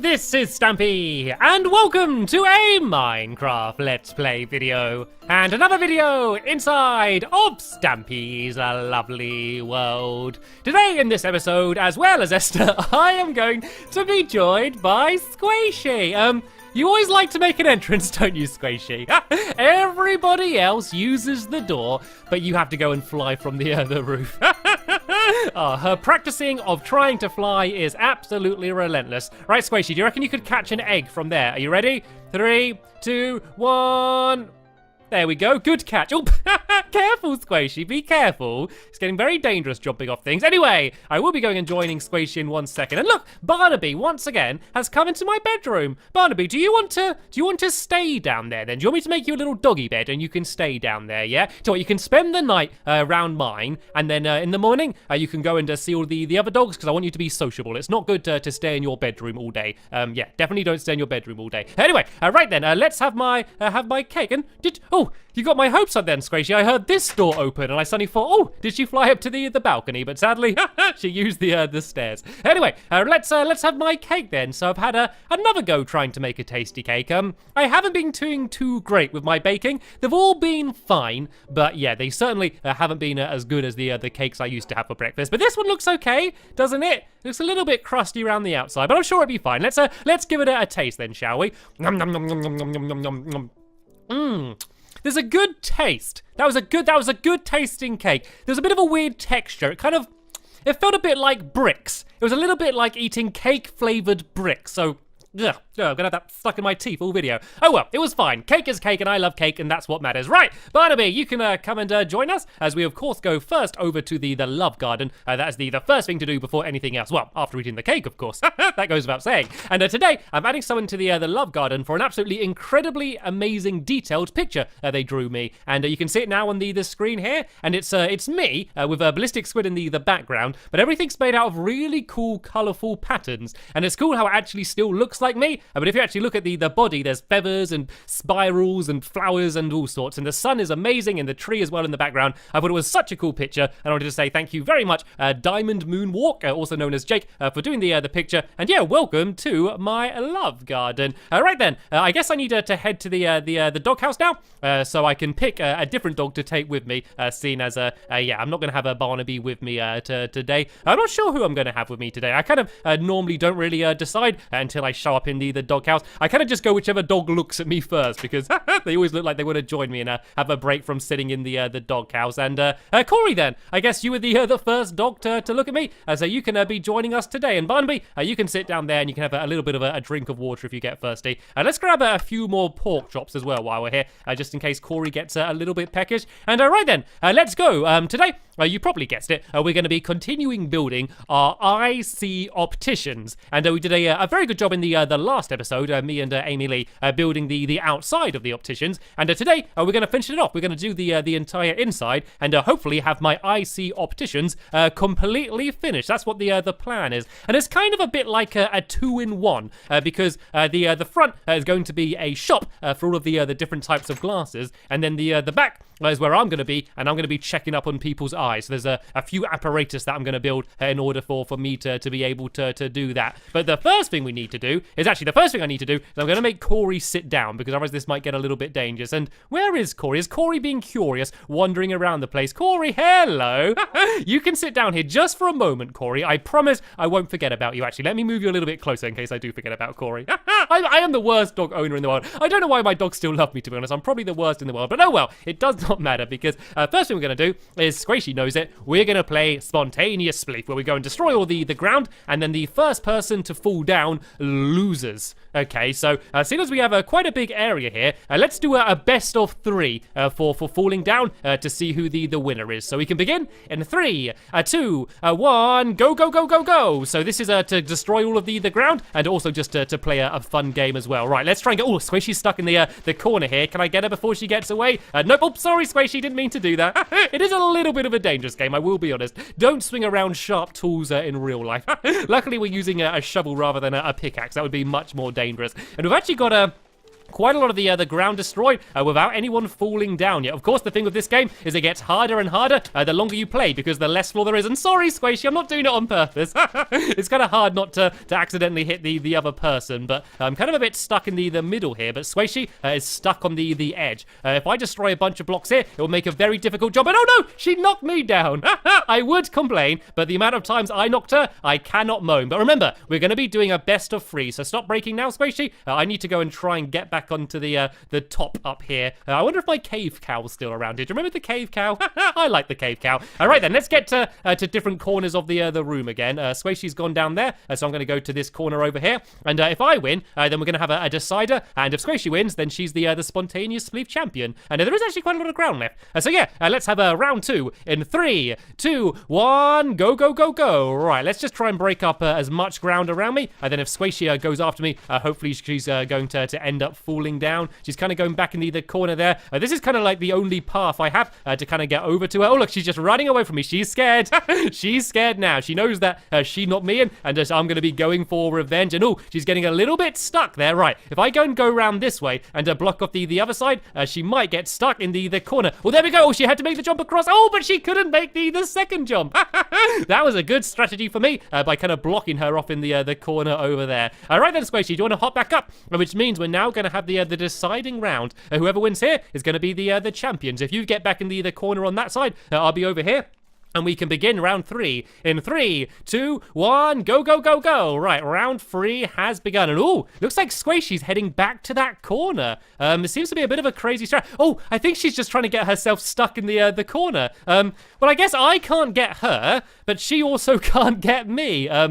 this is Stampy, and welcome to a Minecraft Let's Play video, and another video inside of Stampy's lovely world. Today in this episode, as well as Esther, I am going to be joined by Squishy. You always like to make an entrance, don't you, Squishy? Everybody else uses the door, but you have to go and fly from the roof. Her practicing of trying to fly is absolutely relentless. Right, Squishy, do you reckon you could catch an egg from there? Are you ready? 3, 2, 1... There we go, good catch. Oh, careful, Squishy, be careful. It's getting very dangerous jumping off things. Anyway, I will be going and joining Squishy in 1 second. And look, Barnaby, once again, has come into my bedroom. Barnaby, do you want to stay down there then? Do you want me to make you a little doggy bed and you can stay down there, yeah? So you can spend the night around mine, and then in the morning, you can go and see all the other dogs, because I want you to be sociable. It's not good to stay in your bedroom all day. Yeah, definitely don't stay in your bedroom all day. Anyway, right then, let's have my cake. And you got my hopes up then, Squishy. I heard this door open and I suddenly thought, oh, did she fly up to the balcony? But sadly, she used the stairs. Anyway, let's have my cake then. So I've had another go trying to make a tasty cake. I haven't been doing too great with my baking. They've all been fine, but yeah, they certainly haven't been as good as the cakes I used to have for breakfast. But this one looks okay, doesn't it? Looks a little bit crusty around the outside, but I'm sure it'll be fine. Let's give it a taste then, shall we? Nom nom nom nom nom nom nom nom nom. Mmm. There's a good taste. That was a good tasting cake. There's a bit of a weird texture. It felt a bit like bricks. It was a little bit like eating cake flavored bricks. So, yeah, I'm gonna have that stuck in my teeth all video. Oh well, it was fine. Cake is cake and I love cake and that's what matters. Right, Barnaby, you can come and join us as we of course go first over to the love garden. That is the first thing to do before anything else. Well, after eating the cake, of course. That goes without saying. And today, I'm adding someone to the love garden for an absolutely incredibly amazing detailed picture they drew me. And you can see it now on the screen here. And it's me with a ballistic squid in the background. But everything's made out of really cool, colourful patterns. And it's cool how it actually still looks like me. But if you actually look at the body, there's feathers and spirals and flowers and all sorts. And the sun is amazing and the tree as well in the background. I thought it was such a cool picture. And I wanted to say thank you very much, Diamond Moonwalk, also known as Jake, for doing the picture. And yeah, welcome to my love garden. Right then, I guess I need to head to the doghouse now, so I can pick a different dog to take with me, seeing as, yeah, I'm not going to have a Barnaby with me today. I'm not sure who I'm going to have with me today. I kind of normally don't really decide until I show up in the doghouse. I kind of just go whichever dog looks at me first, because they always look like they want to join me and have a break from sitting in the doghouse. And Corey then, I guess you were the first dog to look at me, so you can be joining us today. And Barnaby, you can sit down there and you can have a little bit of a drink of water if you get thirsty. Let's grab a few more pork chops as well while we're here, just in case Corey gets a little bit peckish. And right then, let's go. Today, you probably guessed it, we're going to be continuing building our IC opticians. And we did a very good job in the last episode, me and Amy Lee, building the outside of the opticians. And today, we're going to finish it off. We're going to do the entire inside and hopefully have my IC opticians completely finished. That's what the plan is. And it's kind of a bit like a 2-in-1 because the front is going to be a shop for all of the different types of glasses. And then the back is where I'm going to be, and I'm going to be checking up on people's eyes. So there's a few apparatus that I'm going to build in order for me to be able to do that. But the first thing we need to do is actually the first thing I need to do is I'm going to make Corey sit down, because otherwise this might get a little bit dangerous. And where is Corey? Is Corey being curious, wandering around the place? Corey, hello. You can sit down here just for a moment, Corey. I promise I won't forget about you. Actually, let me move you a little bit closer in case I do forget about Corey. I am the worst dog owner in the world. I don't know why my dogs still love me, to be honest. I'm probably the worst in the world. But oh well, it does not matter, because first thing we're going to do is, Squishy knows it, we're going to play Spontaneous Spleef, where we go and destroy all the ground, and then the first person to fall down loses. Okay, so seeing as we have quite a big area here, let's do a best of 3 for falling down to see who the winner is. So we can begin in 3, 2, 1, go, go, go, go, go. So this is to destroy all of the ground, and also just to play a fun game as well. Right, let's try and get... Oh, Squishy's stuck in the corner here. Can I get her before she gets away? Nope. Oh, sorry, Squishy, didn't mean to do that. It is a little bit of a dangerous game, I will be honest. Don't swing around sharp tools in real life. Luckily, we're using a shovel rather than a pickaxe. That would be much more dangerous. And we've actually got quite a lot of the ground destroyed without anyone falling down yet. Of course, the thing with this game is it gets harder and harder the longer you play because the less floor there is. And sorry, Squishy, I'm not doing it on purpose. It's kind of hard not to accidentally hit the other person, but I'm kind of a bit stuck in the middle here. But Squishy is stuck on the edge. If I destroy a bunch of blocks here, it will make a very difficult job. And oh no, she knocked me down. I would complain, but the amount of times I knocked her, I cannot moan. But remember, we're going to be doing a best of 3, so stop breaking now, Squishy. I need to go and try and get back onto the top up here. I wonder if my cave cow's still around here. Do you remember the cave cow? I like the cave cow. All right then, let's get to different corners of the room again. Squishy's gone down there, so I'm going to go to this corner over here. And if I win, then we're going to have a decider. And if Squishy wins, then she's the spontaneous spleef champion. And there is actually quite a lot of ground left. So yeah, let's have a round 2 in 3, 2, 1, go, go, go, go. Right, let's just try and break up as much ground around me. And then if Squishy goes after me, hopefully she's going to end up falling down. She's kind of going back in the corner there. This is kind of like the only path I have to kind of get over to her. Oh, look, she's just running away from me. She's scared. She's scared now. She knows that she knocked me in, and I'm going to be going for revenge. And oh, she's getting a little bit stuck there. Right, if I go around this way and block off the other side, she might get stuck in the corner. Well, there we go. Oh, she had to make the jump across. Oh, but she couldn't make the second jump. That was a good strategy for me by kind of blocking her off in the corner over there. All right then, Squishy, do you want to hop back up? Which means we're now going to have the deciding round. Whoever wins here is going to be the champions. If you get back in the corner on that side, I'll be over here. And we can begin round 3 in 3, 2, 1, go, go, go, go. Right, round 3 has begun. And oh, looks like Squishy's heading back to that corner. It seems to be a bit of a crazy strat. Oh, I think she's just trying to get herself stuck in the corner. Well, I guess I can't get her, but she also can't get me. Oh,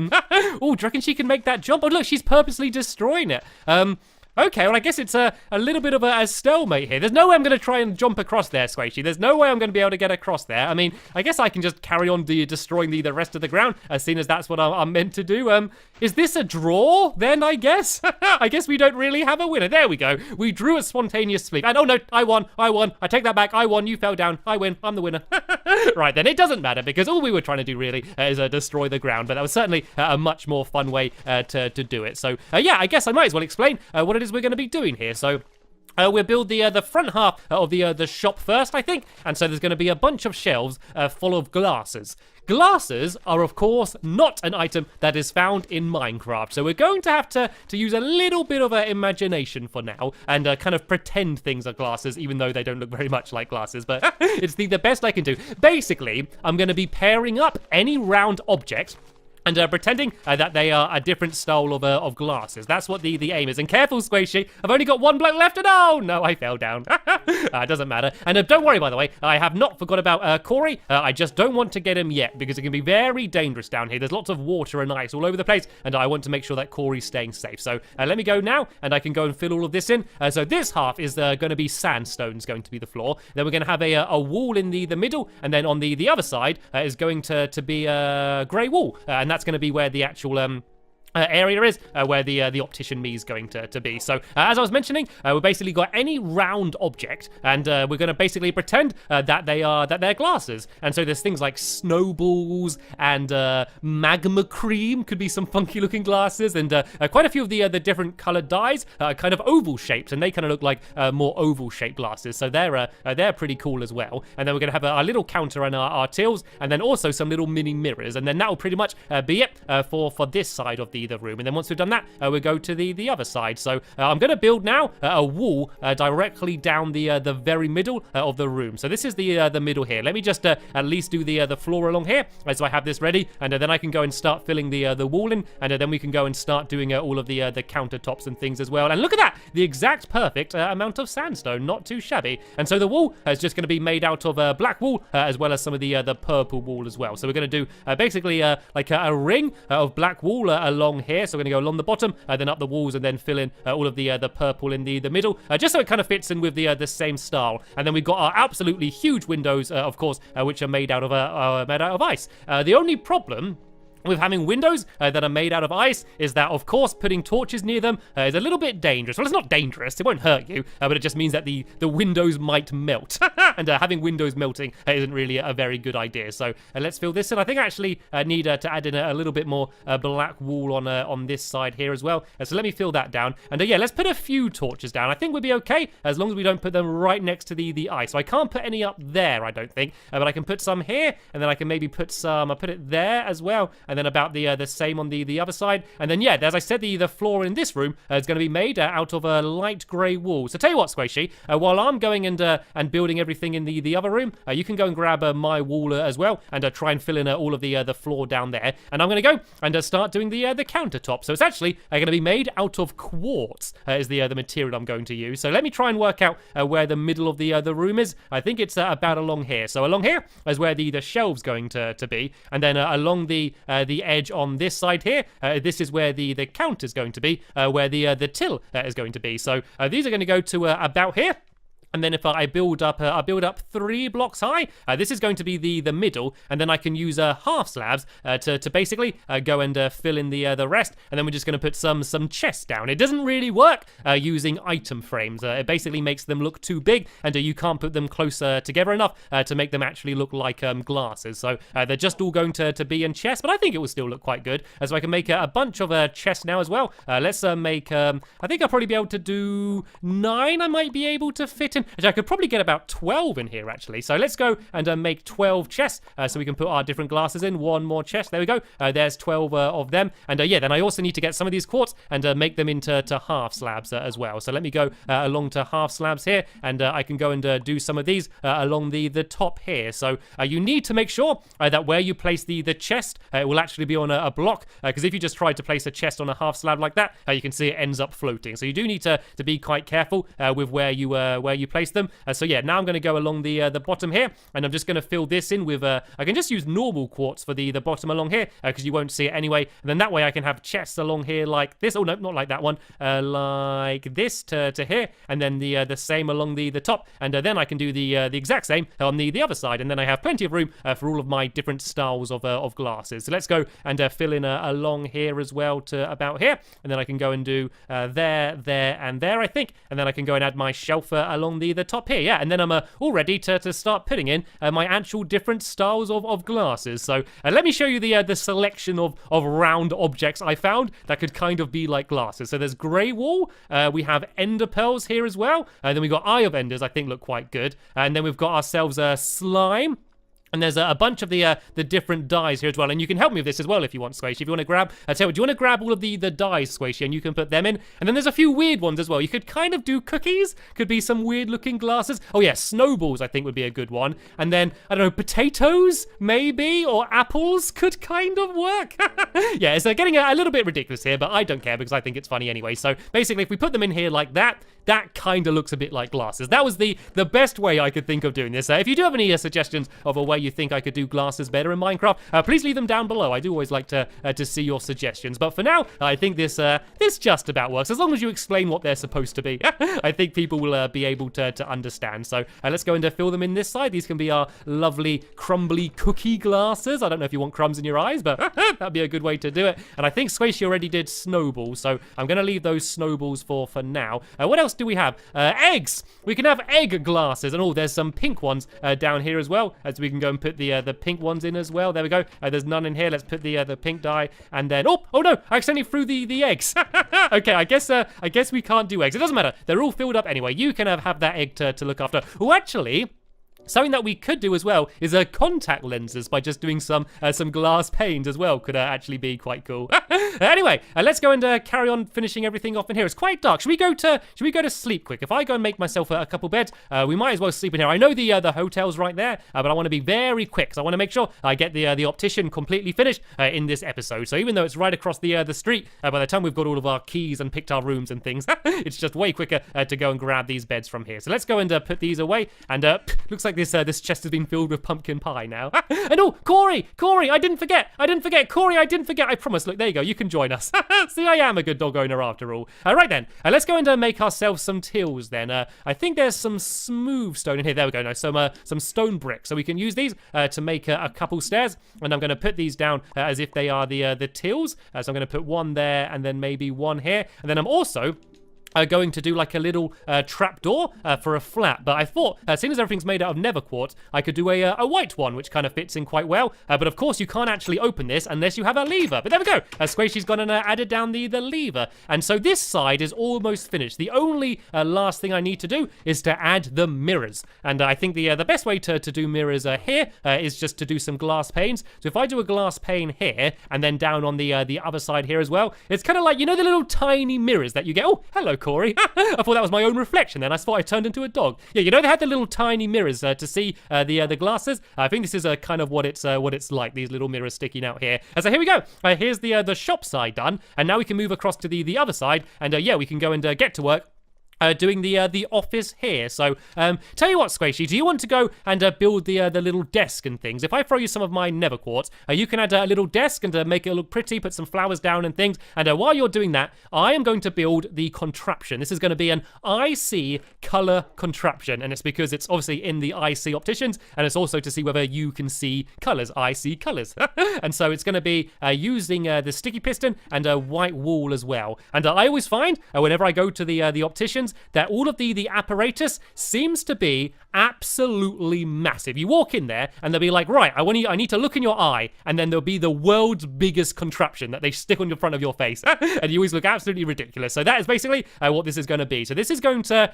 do you reckon she can make that jump? Oh, look, she's purposely destroying it. Okay, well, I guess it's a little bit of a stalemate here. There's no way I'm going to try and jump across there, Squishy. There's no way I'm going to be able to get across there. I mean, I guess I can just carry on destroying the rest of the ground, seeing as that's what I'm meant to do. Is this a draw, then, I guess? I guess we don't really have a winner. There we go. We drew a spontaneous spleef. And oh, no, I won. I take that back. I won. You fell down. I win. I'm the winner. Right, then, it doesn't matter, because all we were trying to do, really, is destroy the ground. But that was certainly a much more fun way to do it. So, yeah, I guess I might as well explain what it is we're going to be doing here. So we'll build the front half of the shop first, I think. And so there's going to be a bunch of shelves full of glasses. Glasses are, of course, not an item that is found in Minecraft. So we're going to have to use a little bit of imagination for now and kind of pretend things are glasses, even though they don't look very much like glasses. But it's the best I can do. Basically, I'm going to be pairing up any round object and pretending that they are a different style of glasses. That's what the aim is. And careful, Squishy. I've only got one bloke left, and oh, no, I fell down. It doesn't matter. And don't worry, by the way, I have not forgot about Corey. I just don't want to get him yet, because it can be very dangerous down here. There's lots of water and ice all over the place, and I want to make sure that Corey's staying safe. So let me go now, and I can go and fill all of this in. So this half is going to be sandstone's going to be the floor. Then we're going to have a wall in the middle, and then on the other side is going to be a grey wall. And that's going to be where the actual area is where the optician me is going to be. So as I was mentioning, we've basically got any round object, and we're going to basically pretend that they're glasses. And so there's things like snowballs and magma cream, could be some funky looking glasses, and quite a few of the different colored dyes are kind of oval shaped, and they kind of look like more oval shaped glasses. So they're pretty cool as well. And then we're going to have a little counter on our tills, and then also some little mini mirrors, and then that will pretty much be it for this side of the room. And then once we've done that, we'll go to the other side. So I'm going to build now a wall directly down the very middle of the room. So this is the middle here. Let me just at least do the floor along here, so I have this ready, and then I can go and start filling the wall in, and then we can go and start doing all of the countertops and things as well. And look at that, the exact perfect amount of sandstone, not too shabby. And so the wall is just going to be made out of black wool, as well as some of the purple wool as well. So we're going to do basically like a ring of black wool along here. So we're going to go along the bottom, then up the walls, and then fill in all of the purple in the middle, just so it kind of fits in with the same style. And then we've got our absolutely huge windows, of course, which are made out of ice. The only problem with having windows that are made out of ice is that, of course, putting torches near them is a little bit dangerous. Well, it's not dangerous, it won't hurt you, but it just means that the windows might melt. And having windows melting isn't really a very good idea. So let's fill this in. I think I actually need to add in a little bit more black wool on this side here as well. So let me fill that down. And yeah, let's put a few torches down. I think we'll be okay as long as we don't put them right next to the ice. So I can't put any up there, I don't think, but I can put some here, and then I can maybe put some, I'll put it there as well, and then about the same on the other side. And then yeah, as I said, the floor in this room is going to be made out of a light grey wool. So tell you what, Squishy, while I'm going and building everything in the other room, you can go and grab my wool as well and try and fill in all of the floor down there. And I'm going to go and start doing the countertop. So it's actually going to be made out of quartz is the material I'm going to use. So let me try and work out where the middle of the room is. I think it's about along here. So along here is where the shelves going to be, and then along the edge on this side here, this is where the counter is going to be, where the till is going to be. So these are going to go to about here. And then if I build up 3 blocks high, this is going to be the middle, and then I can use half slabs to basically go and fill in the rest. And then we're just going to put some chests down. It doesn't really work using item frames. It basically makes them look too big, and you can't put them closer together enough to make them actually look like glasses. So they're just all going to be in chests, but I think it will still look quite good. So I can make a bunch of chests now as well. Let's make, I think I'll probably be able to do 9. I might be able to fit in. I could probably get about 12 in here, actually. So let's go and make 12 chests so we can put our different glasses in. 1 more chest. There we go. There's 12 of them. And yeah, then I also need to get some of these quartz and make them into half slabs as well. So let me go along to half slabs here, and I can go and do some of these along the top here. So you need to make sure that where you place the chest, it will actually be on a block, because if you just try to place a chest on a half slab like that, you can see it ends up floating. So you do need to be quite careful with where you place them. So yeah, now I'm going to go along the bottom here, and I'm just going to fill this in with I can just use normal quartz for the bottom along here, because you won't see it anyway. And then that way I can have chests along here like this. Oh no, not like that one. Like this to here, and then the same along the top, and then I can do the exact same on the other side, and then I have plenty of room for all of my different styles of glasses. So let's go and fill in along here as well to about here, and then I can go and do there, and there, I think, and then I can go and add my shelf along the top here, yeah, and then I'm all ready to start putting in my actual different styles of glasses. So let me show you the selection of round objects I found that could kind of be like glasses. So there's grey wool, we have ender pearls here as well, and then we've got eye of enders, I think look quite good, and then we've got ourselves slime. And there's a bunch of the different dyes here as well. And you can help me with this as well if you want, Squishy. If you want to grab, I tell you what, do you want to grab all of the dyes, Squishy, and you can put them in? And then there's a few weird ones as well. You could kind of do cookies. Could be some weird looking glasses. Oh yeah, snowballs I think would be a good one. And then, I don't know, potatoes maybe, or apples could kind of work. Yeah, it's getting a little bit ridiculous here, but I don't care because I think it's funny anyway. So basically, if we put them in here like that, that kind of looks a bit like glasses. That was the best way I could think of doing this. If you do have any suggestions of a way you think I could do glasses better in Minecraft, please leave them down below. I do always like to see your suggestions. But for now, I think this just about works. As long as you explain what they're supposed to be, I think people will be able to understand. So let's go and fill them in this side. These can be our lovely crumbly cookie glasses. I don't know if you want crumbs in your eyes, but that'd be a good way to do it. And I think Squishy already did snowballs, so I'm going to leave those snowballs for now. What else do we have? Eggs! We can have egg glasses, and oh, there's some pink ones down here as well, as we can go and put the pink ones in as well. There we go. There's none in here. Let's put the pink dye, and then oh no, I accidentally threw the eggs. Okay, I guess we can't do eggs. It doesn't matter. They're all filled up anyway. You can have that egg to look after. Oh, actually, something that we could do as well is contact lenses by just doing some glass panes as well. Could actually be quite cool. Anyway, let's go and carry on finishing everything off in here. It's quite dark. Should we go to sleep quick? If I go and make myself a couple beds, we might as well sleep in here. I know the hotel's right there, but I want to be very quick. So I want to make sure I get the optician completely finished in this episode. So even though it's right across the street, by the time we've got all of our keys and picked our rooms and things, it's just way quicker to go and grab these beds from here. So let's go and put these away. And looks like this chest has been filled with pumpkin pie now. And oh, Corey, I didn't forget. Corey, I didn't forget. I promise. Look, there you go. You can join us. See, I am a good dog owner after all. Right then, let's go and make ourselves some tills then. I think there's some smooth stone in here. There we go. No, some stone bricks. So we can use these to make a couple stairs. And I'm going to put these down as if they are the tills. So I'm going to put one there and then maybe one here. And then I'm also going to do like a little trapdoor for a flat. But I thought, seeing as everything's made out of nether quartz, I could do a white one, which kind of fits in quite well. But of course, you can't actually open this unless you have a lever. But there we go. Squishy's gone and added down the lever. And so this side is almost finished. The only last thing I need to do is to add the mirrors. And I think the best way to do mirrors here is just to do some glass panes. So if I do a glass pane here and then down on the other side here as well, it's kind of like, you know, the little tiny mirrors that you get. Oh, hello, Corey. I thought that was my own reflection then. I thought I turned into a dog. Yeah, you know they had the little tiny mirrors to see the glasses. I think this is kind of what it's like, these little mirrors sticking out here. So here we go. Here's the shop side done, and now we can move across to the other side, and yeah, we can go and get to work. Doing the office here. So, tell you what, Squishy, do you want to go and build the little desk and things? If I throw you some of my nether quartz, you can add a little desk and make it look pretty, put some flowers down and things. And while you're doing that, I am going to build the contraption. This is going to be an IC color contraption, and it's because it's obviously in the IC opticians, and it's also to see whether you can see colors. I see colors. And so it's going to be using the sticky piston and a white wool as well. And I always find whenever I go to the opticians, that all of the apparatus seems to be absolutely massive. You walk in there and they'll be like, right, I need to look in your eye, and then there'll be the world's biggest contraption that they stick on the front of your face, and you always look absolutely ridiculous. So that is basically what this is going to be. So this is going to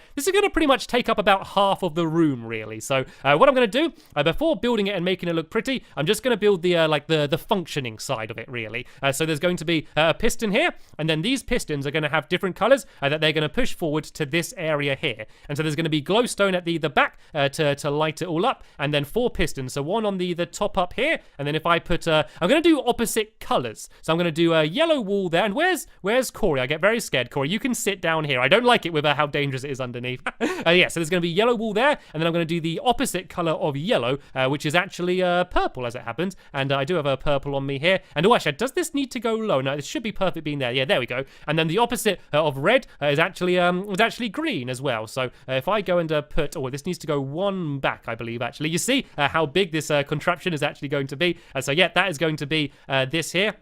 pretty much take up about half of the room, really. So what I'm going to do before building it and making it look pretty, I'm just going to build the functioning side of it, really. So there's going to be a piston here, and then these pistons are going to have different colors that they're going to push forward to this area here. And so there's going to be glowstone at the back to light it all up, and then 4 pistons. So one on the top up here, and then if I put I'm going to do opposite colors. So I'm going to do a yellow wall there. And where's Corey? I get very scared. Corey, you can sit down here. I don't like it with how dangerous it is underneath. Yeah, so there's going to be yellow wall there, and then I'm going to do the opposite color of yellow, which is actually purple as it happens. And I do have a purple on me here. And oh, actually, does this need to go low? No, this should be perfect being there. Yeah, there we go. And then the opposite of red is actually green as well. So if I go and put, oh, this needs to go one back, I believe, actually. You see how big this contraption is actually going to be. So yeah, that is going to be this here.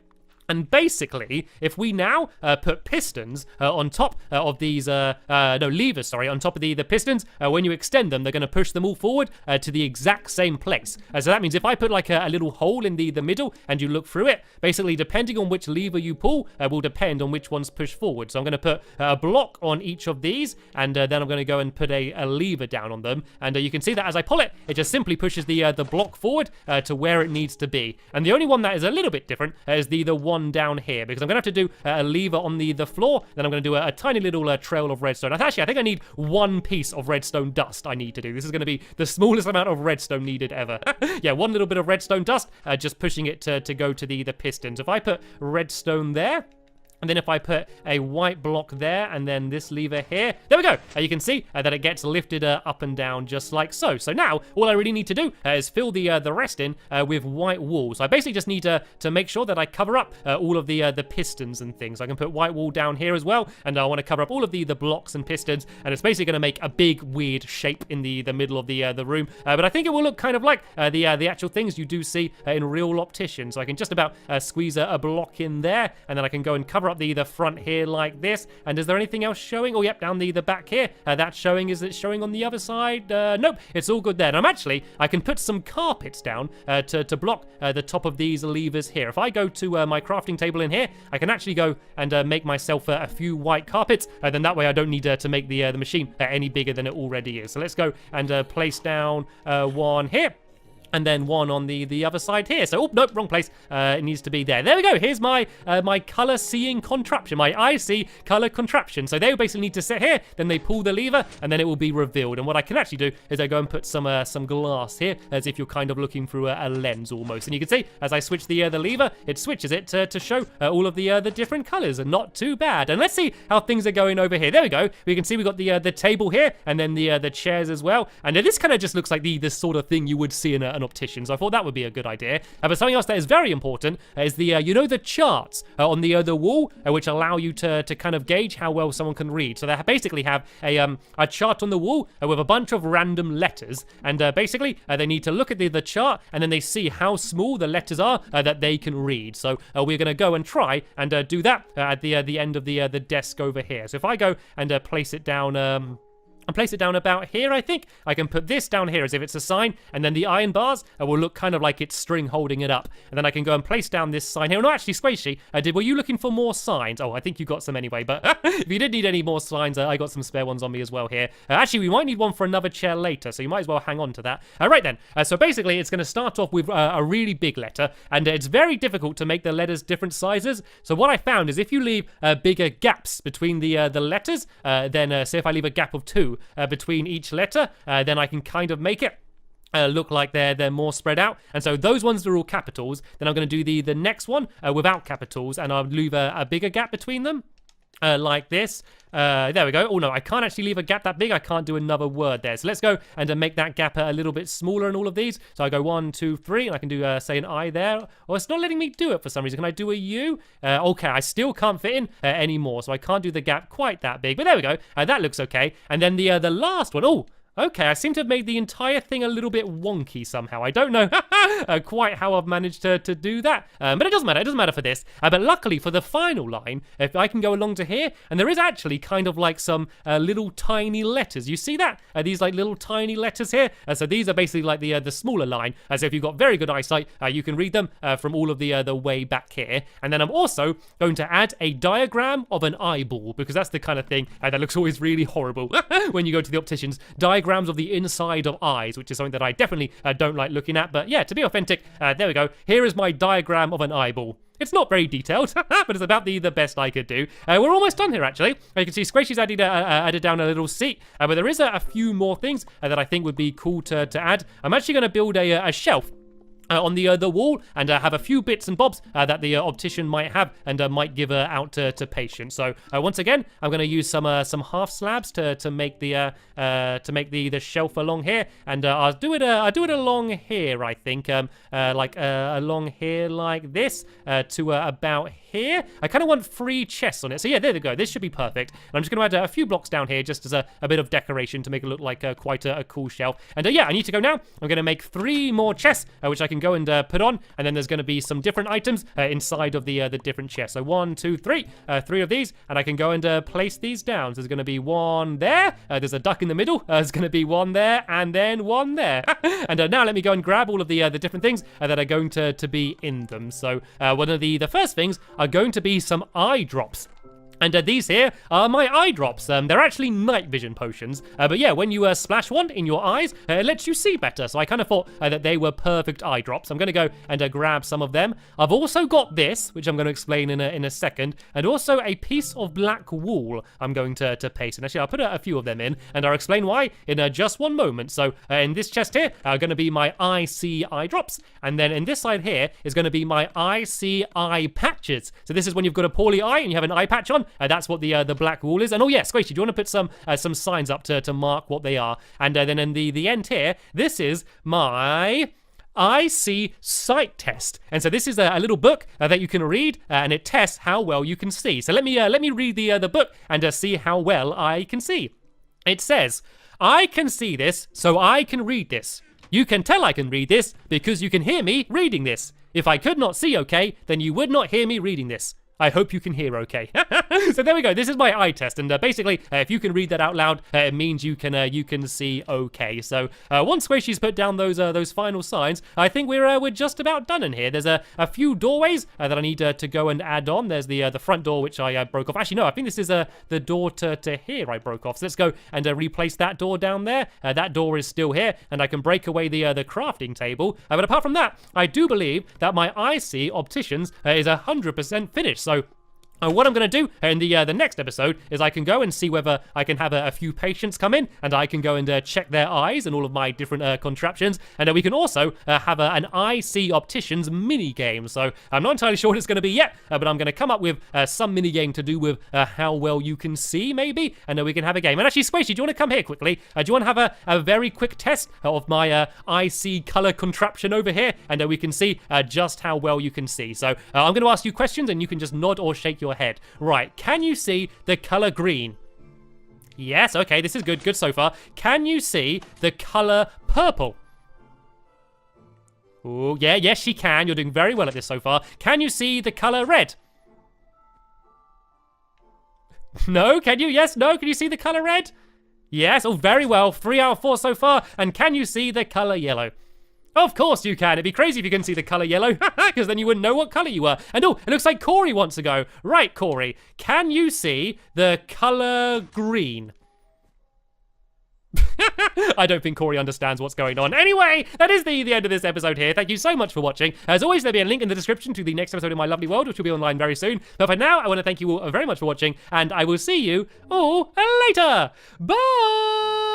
And basically, if we now put pistons on top of these, levers, sorry, on top of the pistons, when you extend them, they're going to push them all forward to the exact same place. So that means if I put like a little hole in the middle and you look through it, basically depending on which lever you pull will depend on which ones push forward. So I'm going to put a block on each of these, and then I'm going to go and put a lever down on them. And you can see that as I pull it, it just simply pushes the block forward to where it needs to be. And the only one that is a little bit different is the one down here, because I'm going to have to do a lever on the floor, then I'm going to do a tiny little trail of redstone. Actually, I think I need 1 piece of redstone dust I need to do. This is going to be the smallest amount of redstone needed ever. Yeah, 1 little bit of redstone dust, just pushing it to go to the pistons. If I put redstone there, and then if I put a white block there and then this lever here, there we go. You can see that it gets lifted up and down just like so. So now all I really need to do is fill the rest in with white wool. So I basically just need to make sure that I cover up all of the pistons and things. I can put white wool down here as well, and I want to cover up all of the blocks and pistons, and it's basically going to make a big weird shape in the middle of the room. But I think it will look kind of like the actual things you do see in real opticians. So I can just about squeeze a block in there, and then I can go and cover up the front here like this. And is there anything else showing? Oh, yep, down the back here. That's showing. Is it showing on the other side? Nope, it's all good there. And I can put some carpets down to block the top of these levers here. If I go to my crafting table in here, I can actually go and make myself a few white carpets. Then that way I don't need to make the machine any bigger than it already is. So let's go and place down 1 here. and then one on the other side here. So, oh, nope, wrong place. It needs to be there. There we go. Here's my my color seeing contraption, my IC color contraption. So they basically need to sit here, then they pull the lever, and then it will be revealed. And what I can actually do is I go and put some glass here, as if you're kind of looking through a lens almost. And you can see, as I switch the lever, it switches it to show all of the different colors, and not too bad. And let's see how things are going over here. There we go. We can see we've got the table here, and then the chairs as well. And this kind of just looks like the sort of thing you would see in an optician. So I thought that would be a good idea. But something else that is very important is the you know, the charts on the wall, which allow you to kind of gauge how well someone can read. So they basically have a chart on the wall with a bunch of random letters, and basically they need to look at the chart, and then they see how small the letters are that they can read. So we're going to go and try and do that at the end of the desk over here. So if I go and place it down and place it down about here, I think. I can put this down here as if it's a sign, and then the iron bars will look kind of like it's string holding it up. And then I can go and place down this sign here. No, actually, Squishy, were you looking for more signs? Oh, I think you got some anyway, but if you did need any more signs, I got some spare ones on me as well here. Actually, we might need one for another chair later, so you might as well hang on to that. Right then, so basically, it's going to start off with a really big letter, and it's very difficult to make the letters different sizes. So what I found is if you leave bigger gaps between the letters, then say if I leave a gap of 2, between each letter, then I can kind of make it look like they're more spread out. And so those ones are all capitals. Then I'm going to do the next one without capitals, and I'll leave a bigger gap between them. Like this. There we go. Oh no, I can't actually leave a gap that big. I can't do another word there. So let's go and make that gap a little bit smaller in all of these. So I go 1, 2, 3, and I can do say an I there. Oh, it's not letting me do it for some reason. Can I do a U? Okay, I still can't fit in anymore, so I can't do the gap quite that big. But there we go. That looks okay. And then the last one. Oh. Okay, I seem to have made the entire thing a little bit wonky somehow. I don't know quite how I've managed to do that. But it doesn't matter. It doesn't matter for this. But luckily for the final line, if I can go along to here, and there is actually kind of like some little tiny letters. You see that? These like little tiny letters here. So these are basically like the smaller line. So if you've got very good eyesight, you can read them from all of the way back here. And then I'm also going to add a diagram of an eyeball, because that's the kind of thing that looks always really horrible when you go to the opticians. Diagrams of the inside of eyes, which is something that I definitely don't like looking at. But yeah, to be authentic, there we go. Here is my diagram of an eyeball. It's not very detailed, but it's about the best I could do. We're almost done here, actually. You can see Squishy's added down a little seat, but there is a few more things that I think would be cool to add. I'm actually going to build a shelf on the wall, and have a few bits and bobs that the optician might have and might give out to patients. So once again, I'm going to use some half slabs to make the shelf along here, and I'll do it along here. I think like along here like this to about here. I kind of want 3 chests on it. So yeah, there we go. This should be perfect. And I'm just going to add a few blocks down here just as a bit of decoration to make it look like quite a cool shelf. And yeah, I need to go now. I'm going to make 3 more chests, which I can go and put on. And then there's going to be some different items inside of the different chests. So 1, 2, 3. 3 of these. And I can go and place these down. So there's going to be 1 there. There's a duck in the middle. There's going to be 1 there. And then 1 there. And now let me go and grab all of the different things that are going to be in them. So one of the first things are going to be some eye drops. And these here are my eye drops. They're actually night vision potions. But yeah, when you splash one in your eyes, it lets you see better. So I kind of thought that they were perfect eye drops. I'm going to go and grab some of them. I've also got this, which I'm going to explain in a second. And also a piece of black wool I'm going to paste. And actually, I'll put a few of them in. And I'll explain why in just one moment. So in this chest here are going to be my IC eye drops. And then in this side here is going to be my IC eye patches. So this is when you've got a poorly eye and you have an eye patch on. That's what the black wool is. And oh yeah, Squishy, do you want to put some signs up to mark what they are? And then in the end here, this is my IC sight test. And so this is a little book that you can read, and it tests how well you can see. So let me read the book and see how well I can see. It says, I can see this, so I can read this. You can tell I can read this because you can hear me reading this. If I could not see okay, then you would not hear me reading this. I hope you can hear okay. So there we go. This is my eye test, and basically, if you can read that out loud, it means you can see okay. So once Squishy's put down those final signs, I think we're just about done in here. There's a few doorways that I need to go and add on. There's the front door which I broke off. Actually, no, I think this is the door to here I broke off. So let's go and replace that door down there. That door is still here, and I can break away the crafting table. But apart from that, I do believe that my IC opticians is 100% finished. So what I'm going to do in the next episode is I can go and see whether I can have a few patients come in, and I can go and check their eyes and all of my different contraptions, and we can also have an IC opticians mini game. So I'm not entirely sure what it's going to be yet, but I'm going to come up with some mini game to do with how well you can see, maybe, and then we can have a game. And actually, Squishy, do you want to come here quickly? Do you want to have a very quick test of my IC color contraption over here, and we can see just how well you can see. So I'm going to ask you questions, and you can just nod or shake your head. Right, can you see the color green? Yes, okay, this is good so far. Can you see the color purple? Oh, yeah, yes, she can. You're doing very well at this so far. Can you see the color red? No, can you? Yes, no, can you see the color red? Yes, oh, very well. 3 out of 4 so far. And can you see the color yellow? Of course you can. It'd be crazy if you couldn't see the color yellow, because then you wouldn't know what color you were. And oh, it looks like Corey wants to go. Right, Corey, can you see the color green? I don't think Corey understands what's going on. Anyway, that is the end of this episode here. Thank you so much for watching. As always, there'll be a link in the description to the next episode of My Lovely World, which will be online very soon. But for now, I want to thank you all very much for watching, and I will see you all later. Bye!